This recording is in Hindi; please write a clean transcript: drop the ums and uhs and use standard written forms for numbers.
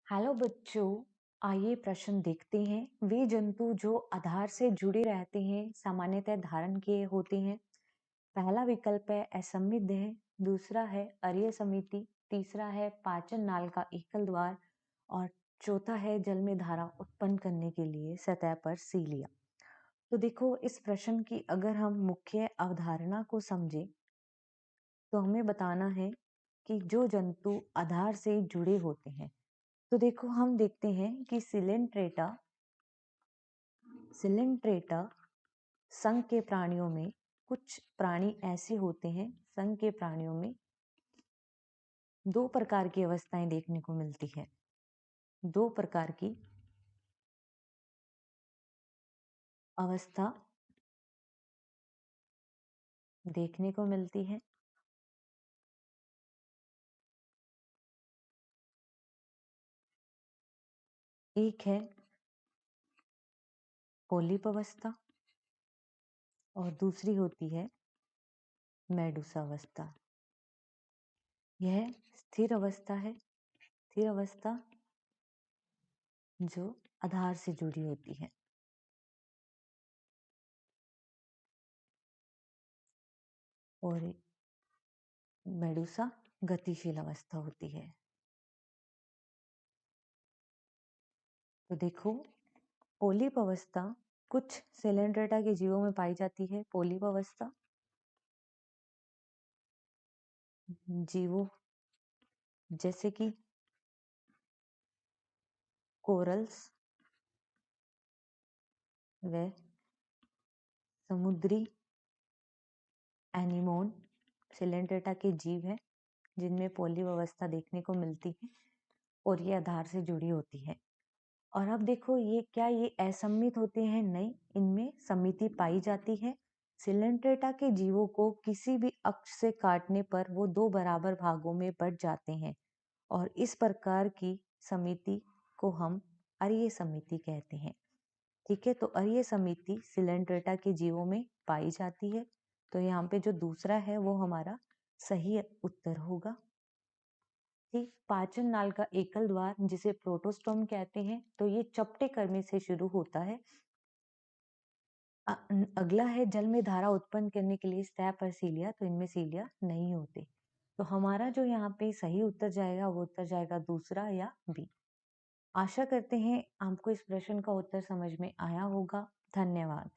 हेलो बच्चों, आइए प्रश्न देखते हैं। वे जंतु जो आधार से जुड़े रहते हैं सामान्यतः धारण किए होते हैं। पहला विकल्प है असमृद्ध है, दूसरा है अरीय समिति, तीसरा है पाचन नाल का एकल द्वार और चौथा है जल में धारा उत्पन्न करने के लिए सतह पर सीलिया। तो देखो, इस प्रश्न की अगर हम मुख्य अवधारणा को समझे तो हमें बताना है कि जो जंतु आधार से जुड़े होते हैं। तो देखो, हम देखते हैं कि सिलेंट्रेटा संघ के प्राणियों में कुछ प्राणी ऐसे होते हैं। संघ के प्राणियों में दो प्रकार की अवस्थाएं देखने को मिलती है। दो प्रकार की अवस्था देखने को मिलती है। एक है पोलिप अवस्था और दूसरी होती है मेडुसा अवस्था। यह स्थिर अवस्था है, स्थिर अवस्था जो आधार से जुड़ी होती है। और मेडुसा गतिशील अवस्था होती है। तो देखो, पोलिप अवस्था कुछ सिलेंड्रेटा के जीवों में पाई जाती है। पोलिप अवस्था जीवों जैसे कि कोरल्स व समुद्री एनिमोन सिलेंड्रेटा के जीव हैं जिनमें पोलिप अवस्था देखने को मिलती है और ये आधार से जुड़ी होती है। और अब देखो, ये असममित होते हैं? नहीं, इनमें समिति पाई जाती है। सिलेंट्रेटा के जीवों को किसी भी अक्ष से काटने पर वो दो बराबर भागों में बंट जाते हैं और इस प्रकार की समिति को हम अरीय समिति कहते हैं। ठीक है, तो अरीय समिति सिलेंट्रेटा के जीवों में पाई जाती है। तो यहाँ पे जो दूसरा है वो हमारा सही उत्तर होगा। ठीक, पाचन नाल का एकल द्वार जिसे प्रोटोस्टोम कहते हैं, तो ये चपटे कर्मे से शुरू होता है। अगला है जल में धारा उत्पन्न करने के लिए सतह पर सीलिया, तो इनमें सीलिया नहीं होते। तो हमारा जो यहाँ पे सही उत्तर जाएगा वो उत्तर जाएगा दूसरा या बी। आशा करते हैं आपको इस प्रश्न का उत्तर समझ में आया होगा। धन्यवाद।